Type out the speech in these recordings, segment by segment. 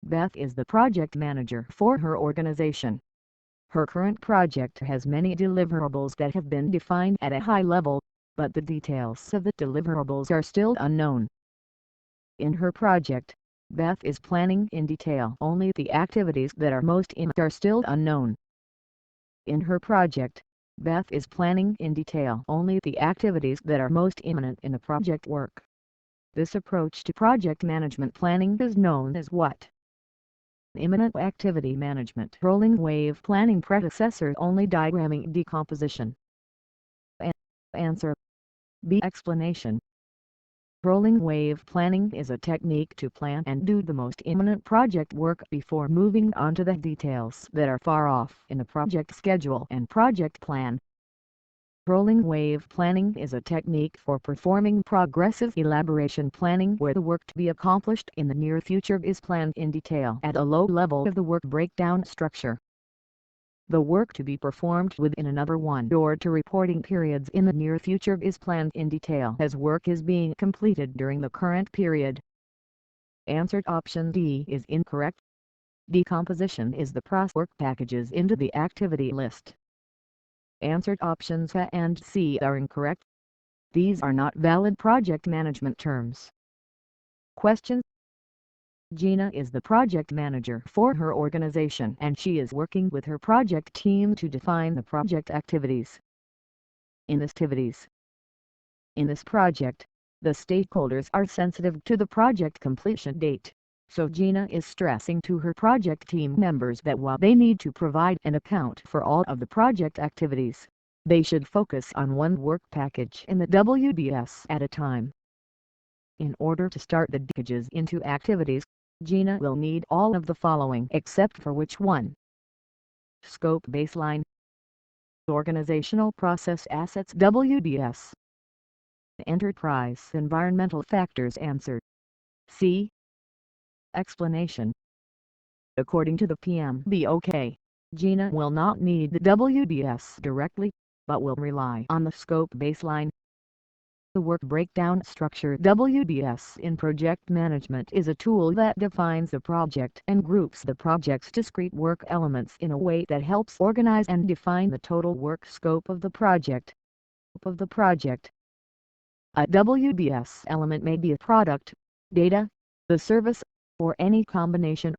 Beth is the project manager for her organization. Her current project has many deliverables that have been defined at a high level, but the details of the deliverables are still unknown. In her project, Beth is planning in detail only the activities that are most imminent are still unknown. In her project, Beth is planning in detail only the activities that are most imminent in the project work. This approach to project management planning is known as what? Imminent activity management. Rolling wave planning. Predecessor only diagramming. Decomposition. Answer B. Explanation. Rolling wave planning is a technique to plan and do the most imminent project work before moving on to the details that are far off in the project schedule and project plan. Rolling wave planning is a technique for performing progressive elaboration planning where the work to be accomplished in the near future is planned in detail at a low level of the work breakdown structure. The work to be performed within another 1 or 2 reporting periods in the near future is planned in detail as work is being completed during the current period. Answered option D is incorrect. Decomposition is the process work packages into the activity list. Answered options A and C are incorrect. These are not valid project management terms. Question: Gina is the project manager for her organization and she is working with her project team to define the project activities. In this project, the stakeholders are sensitive to the project completion date, so Gina is stressing to her project team members that while they need to provide an account for all of the project activities, they should focus on one work package in the WBS at a time. In order to start the packages into activities, Gina will need all of the following except for which one? Scope baseline, Organizational process assets WBS, Enterprise environmental factors. Answer C. Explanation. According to the PMBOK, Gina will not need the WBS directly, but will rely on the scope baseline. The work breakdown structure WBS in project management is a tool that defines the project and groups the project's discrete work elements in a way that helps organize and define the total work scope of the project. A WBS element may be a product, data, the service, or any combination.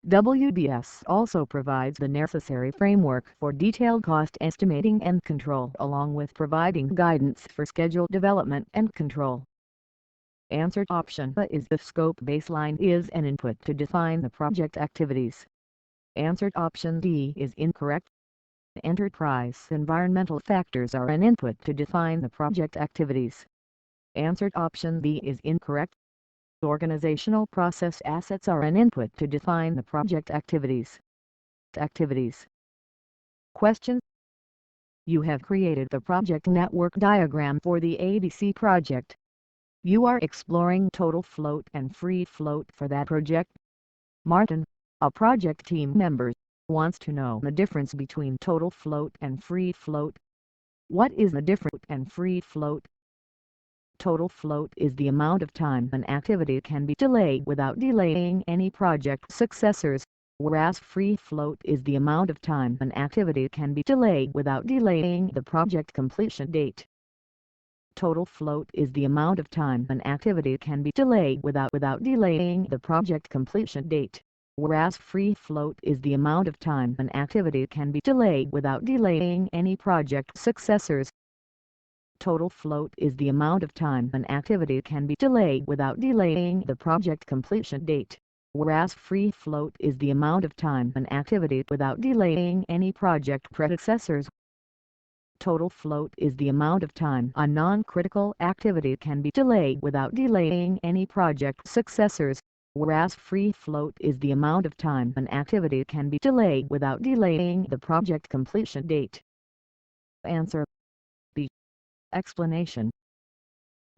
WBS also provides the necessary framework for detailed cost estimating and control along with providing guidance for schedule development and control. Answered option A is the scope baseline is an input to define the project activities. Answered option D is incorrect. Enterprise environmental factors are an input to define the project activities. Answered option B is incorrect. Organizational process assets are an input to define the project activities. Question: You have created the project network diagram for the ADC project. You are exploring total float and free float for that project. Martin, a project team member, wants to know the difference between total float and free float. What is the difference and free float? Total float is the amount of time an activity can be delayed without delaying any project successors, whereas free float is the amount of time an activity can be delayed without delaying the project completion date. Total float is the amount of time an activity can be delayed without delaying the project completion date, whereas free float is the amount of time an activity can be delayed without delaying any project successors. Total float is the amount of time an activity can be delayed without delaying the project completion date, whereas free float is the amount of time an activity without delaying any project predecessors. Total float is the amount of time a non-critical activity can be delayed without delaying any project successors, whereas free float is the amount of time an activity can be delayed without delaying the project completion date. Answer B. Explanation.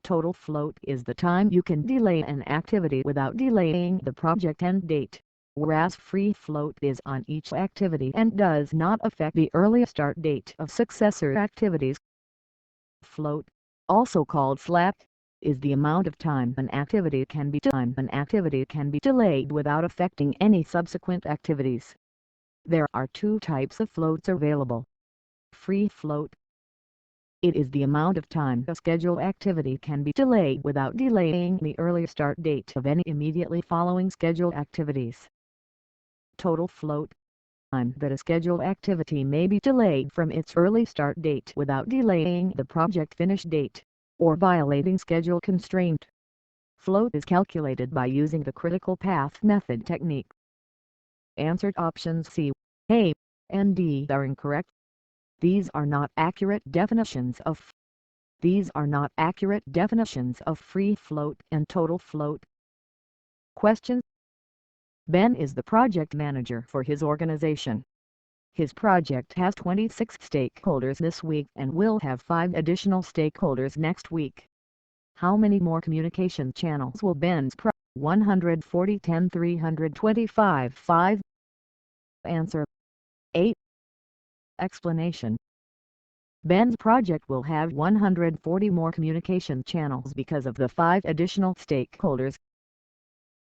Total float is the time you can delay an activity without delaying the project end date, whereas free float is on each activity and does not affect the early start date of successor activities. Float, also called slack, is the amount of time an activity can be delayed without affecting any subsequent activities. There are two types of floats available. Free float. It is the amount of time a scheduled activity can be delayed without delaying the early start date of any immediately following scheduled activities. Total float. Time that a scheduled activity may be delayed from its early start date without delaying the project finish date, or violating schedule constraint. Float is calculated by using the critical path method technique. Answered options C, A, and D are incorrect. These are not accurate definitions of free float and total float. Question. Ben is the project manager for his organization. His project has 26 stakeholders this week and will have 5 additional stakeholders next week. How many more communication channels will Ben's 140 10 325 5? Answer. 8. Explanation. Ben's project will have 140 more communication channels because of the 5 additional stakeholders.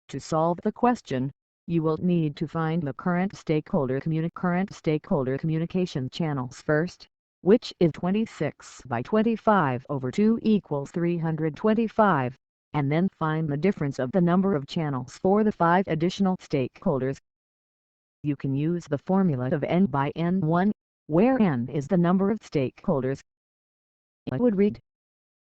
To solve the question, you will need to find the current stakeholder communication channels first, which is 26 by 25 over 2 equals 325, and then find the difference of the number of channels for the 5 additional stakeholders. You can use the formula of n by n1, where n is the number of stakeholders. It would read: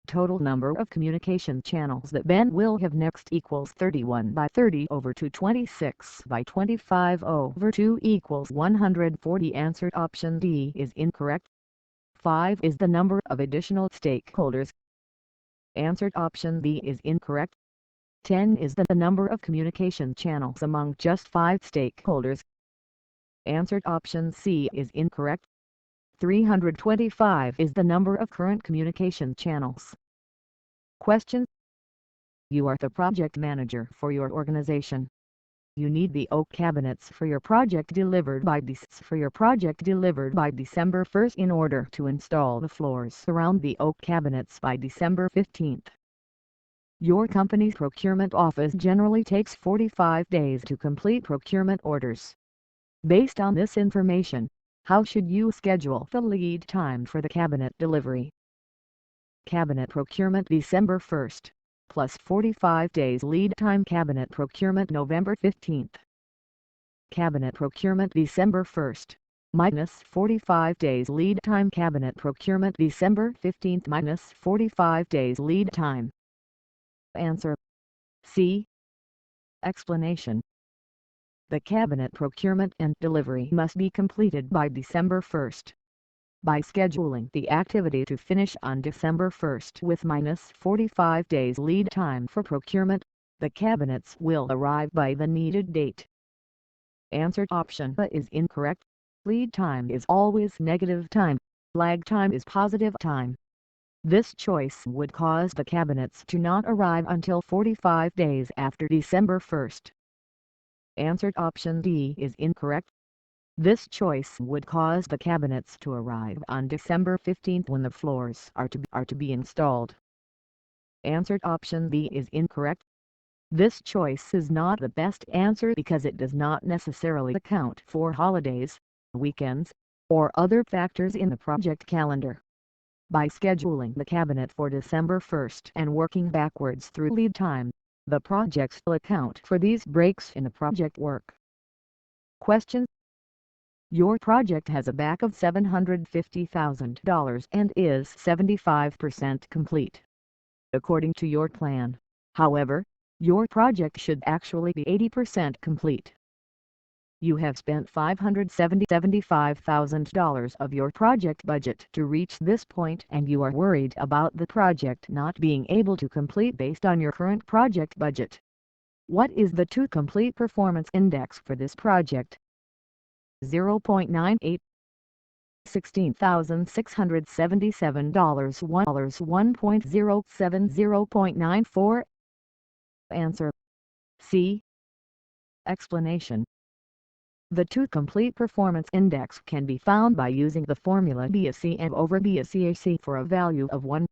total number of communication channels that Ben will have next equals 31 by 30 over 226 by 25 over 2 equals 140. Answered option D is incorrect. 5 is the number of additional stakeholders. Answered option B is incorrect. 10 is the number of communication channels among just 5 stakeholders. Answered option C is incorrect. 325 is the number of current communication channels. Question. You are the project manager for your organization. You need the oak cabinets for your project delivered by December 1st in order to install the floors around the oak cabinets by December 15th. Your company's procurement office generally takes 45 days to complete procurement orders. Based on this information, how should you schedule the lead time for the cabinet delivery? Cabinet procurement December 1st, plus 45 days lead time. Cabinet procurement November 15th. Cabinet procurement December 1st, minus 45 days lead time. Cabinet procurement December 15th minus 45 days lead time. Answer. C. Explanation. The cabinet procurement and delivery must be completed by December 1st. By scheduling the activity to finish on December 1st with minus 45 days lead time for procurement, the cabinets will arrive by the needed date. Answered option A is incorrect. Lead time is always negative time. Lag time is positive time. This choice would cause the cabinets to not arrive until 45 days after December 1st. Answered option D is incorrect. This choice would cause the cabinets to arrive on December 15th when the floors are to be installed. Answered option B is incorrect. This choice is not the best answer because it does not necessarily account for holidays, weekends, or other factors in the project calendar. By scheduling the cabinet for December 1st and working backwards through lead time, the projects will account for these breaks in the project work. Question. Your project has a back of $750,000 and is 75% complete. According to your plan, however, your project should actually be 80% complete. You have spent $575,000 of your project budget to reach this point and you are worried about the project not being able to complete based on your current project budget. What is the to complete performance index for this project? 0.98. $16,677 1.07 0.94. Answer. C. Explanation. The to complete performance index can be found by using the formula BSC and over BSCAC for a value of 1.